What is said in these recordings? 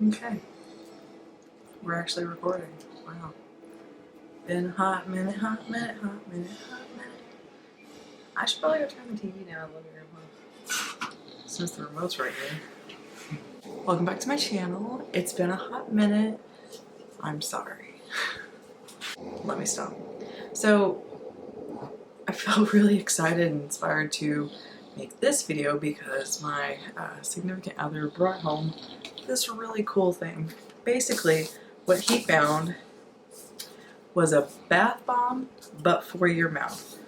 Okay. We're actually recording. Wow. Been a hot minute, hot minute, hot minute, hot minute. I should probably go turn the TV down in the living room, huh? Since the remote's right here. Welcome back to my channel. It's been a hot minute. I'm sorry. Let me stop. So, I felt really excited and inspired to make this video because my significant other brought home this really cool thing. Basically, what he found was a bath bomb, but for your mouth.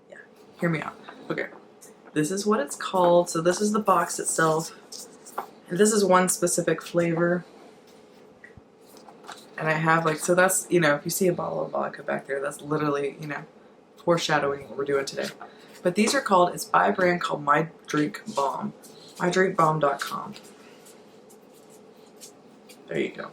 Yeah, hear me out. Okay, this is what it's called. So this is the box itself. And this is one specific flavor. And I have like, so that's, you know, if you see a bottle of vodka back there, that's literally, you know, foreshadowing what we're doing today. But these are called, it's by a brand called My Drink Bomb. MyDrinkBomb.com. There you go.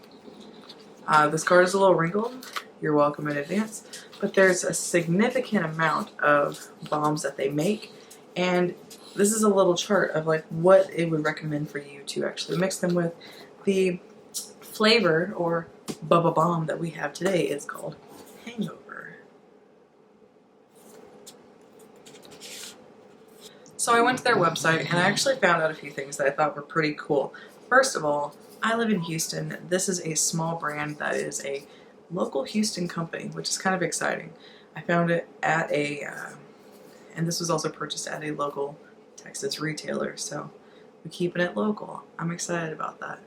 This card is a little wrinkled. You're welcome in advance. But there's a significant amount of bombs that they make. And this is a little chart of like what it would recommend for you to actually mix them with. The flavor or Bubba Bomb that we have today is called Hangover. So I went to their website and I actually found out a few things that I thought were pretty cool. First of all, I live in Houston. This is a small brand that is a local Houston company, which is kind of exciting. I found it at a, and this was also purchased at a local Texas retailer, so we're keeping it local. I'm excited about that.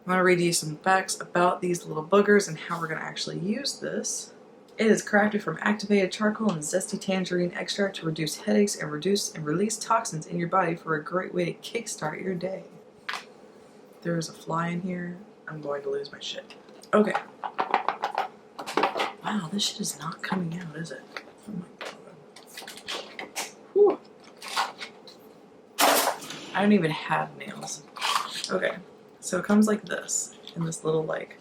I'm going to read you some facts about these little boogers and how we're going to actually use this. It is crafted from activated charcoal and zesty tangerine extract to reduce headaches and reduce and release toxins in your body for a great way to kickstart your day. There's a fly in here. I'm going to lose my shit. Okay. Wow, this shit is not coming out, is it? Oh my god. Whew. I don't even have nails. Okay, so it comes like this, in this little like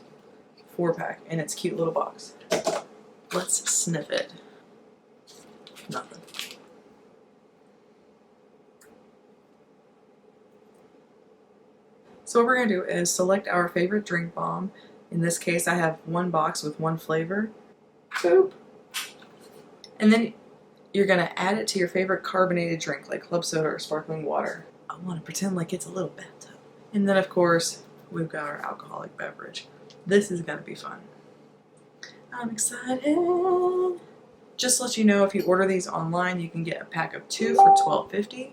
4-pack, in its cute little box. Let's sniff it. Nothing. So what we're going to do is select our favorite drink bomb. In this case, I have one box with one flavor. Boop. And then you're going to add it to your favorite carbonated drink, like club soda or sparkling water. I want to pretend like it's a little bathtub. And then, of course, we've got our alcoholic beverage. This is going to be fun. I'm excited. Just to let you know, if you order these online, you can get a pack of 2 for $12.50.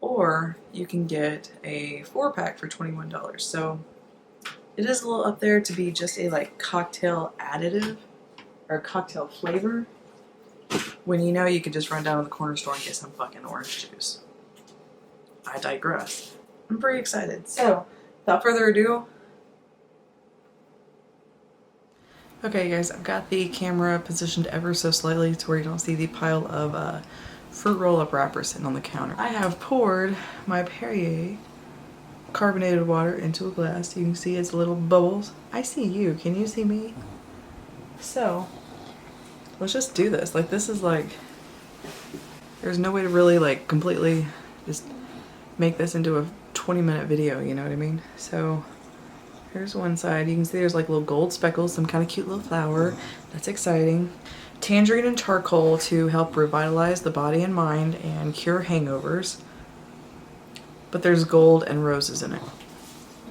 Or you can get a 4-pack for $21. So it is a little up there to be just a like cocktail additive or cocktail flavor, when you know you could just run down to the corner store and get some fucking orange juice. I digress. I'm pretty excited. So without further ado, okay guys, I've got the camera positioned ever so slightly to where you don't see the pile of fruit roll-up wrappers sitting on the counter. I have poured my Perrier carbonated water into a glass. You can see its little bubbles. I see you. Can you see me? So, let's just do this. Like, this is like, there's no way to really like completely just make this into a 20-minute video, you know what I mean? So, here's one side. You can see there's like little gold speckles, some kind of cute little flower. That's exciting. Tangerine and charcoal to help revitalize the body and mind and cure hangovers. But there's gold and roses in it.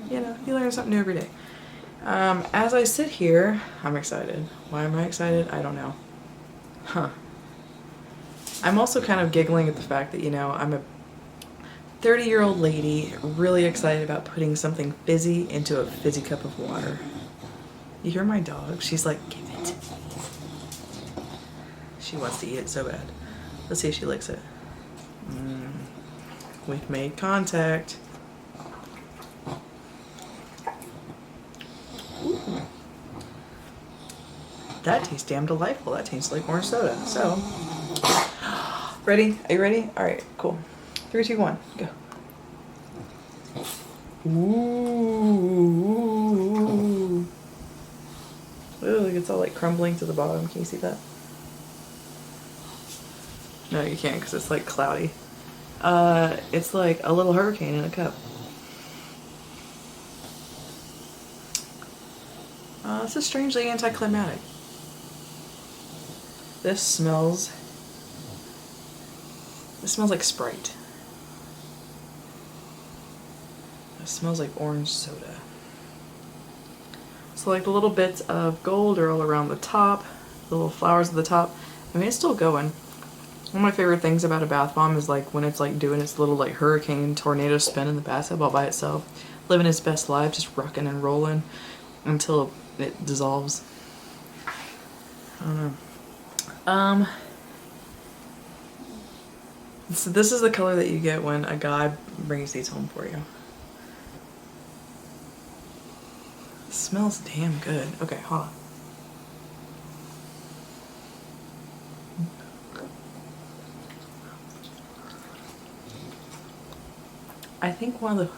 You know, you learn something new every day. As I sit here, I'm excited. Why am I excited? I don't know. Huh. I'm also kind of giggling at the fact that, you know, I'm a 30-year-old lady really excited about putting something fizzy into a fizzy cup of water. You hear my dog? She's like, give it to me. She wants to eat it so bad. Let's see if she licks it. We've made contact. Ooh. That tastes damn delightful. That tastes like orange soda. So, ready? Are you ready? All right, cool. 3, 2, 1, go. Ooh. Ooh, it's all like crumbling to the bottom. Can you see that? No, you can't because it's like cloudy. It's like a little hurricane in a cup. This is strangely anticlimactic. This smells like Sprite. It smells like orange soda. So like the little bits of gold are all around the top, the little flowers at the top. I mean, it's still going. One of my favorite things about a bath bomb is like when it's like doing its little like hurricane tornado spin in the bathtub all by itself, living its best life, just rocking and rolling until it dissolves. I don't know. So this is the color that you get when a guy brings these home for you. It smells damn good. Okay, hold on. I think one of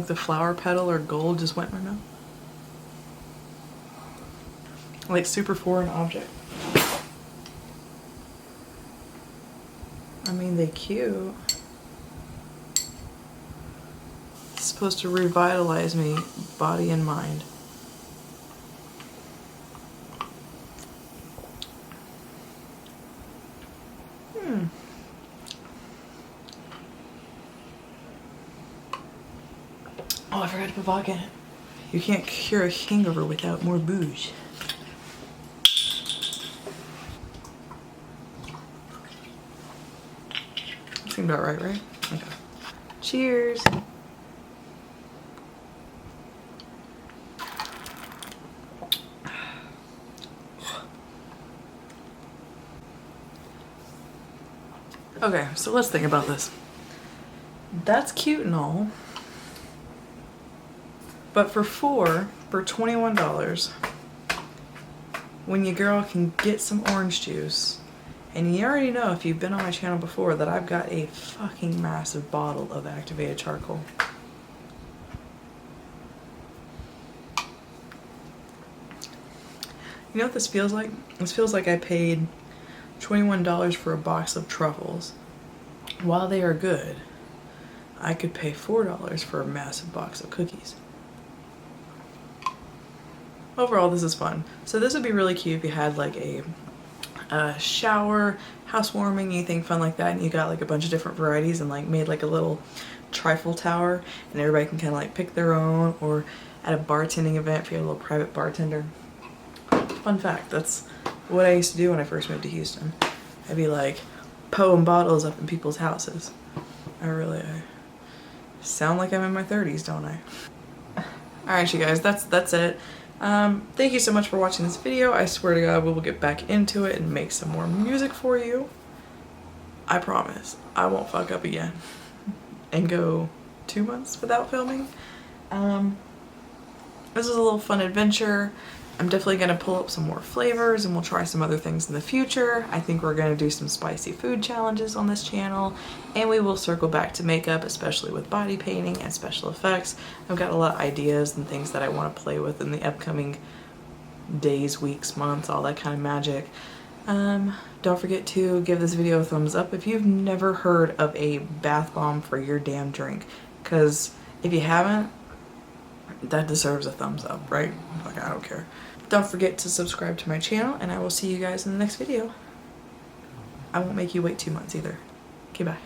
the flower petal or gold just went in my mouth. Like super foreign object. I mean, they cute. It's supposed to revitalize me, body and mind. Oh, I forgot to put vodka in it. You can't cure a hangover without more booze. Seemed about right, right? Okay. Cheers. Okay, so let's think about this. That's cute and all. But for $21, when your girl can get some orange juice, and you already know if you've been on my channel before that I've got a fucking massive bottle of activated charcoal. You know what this feels like? This feels like I paid $21 for a box of truffles. While they are good, I could pay $4 for a massive box of cookies. Overall, this is fun. So this would be really cute if you had like a shower, housewarming, anything fun like that, and you got like a bunch of different varieties and like made like a little trifle tower, and everybody can kind of like pick their own, or at a bartending event if you're a little private bartender. Fun fact, that's what I used to do when I first moved to Houston. I'd be like pouring bottles up in people's houses. I sound like I'm in my 30s, don't I? Alright, you guys, that's it. Thank you so much for watching this video. I swear to God, we will get back into it and make some more music for you. I promise. I won't fuck up again and go 2 months without filming. This is a little fun adventure. I'm definitely going to pull up some more flavors and we'll try some other things in the future. I think we're going to do some spicy food challenges on this channel, and we will circle back to makeup, especially with body painting and special effects. I've got a lot of ideas and things that I want to play with in the upcoming days, weeks, months, all that kind of magic. Don't forget to give this video a thumbs up if you've never heard of a bath bomb for your damn drink, because if you haven't, that deserves a thumbs up, right? Like, I don't care. Don't forget to subscribe to my channel, and I will see you guys in the next video. I won't make you wait 2 months either. Okay, bye.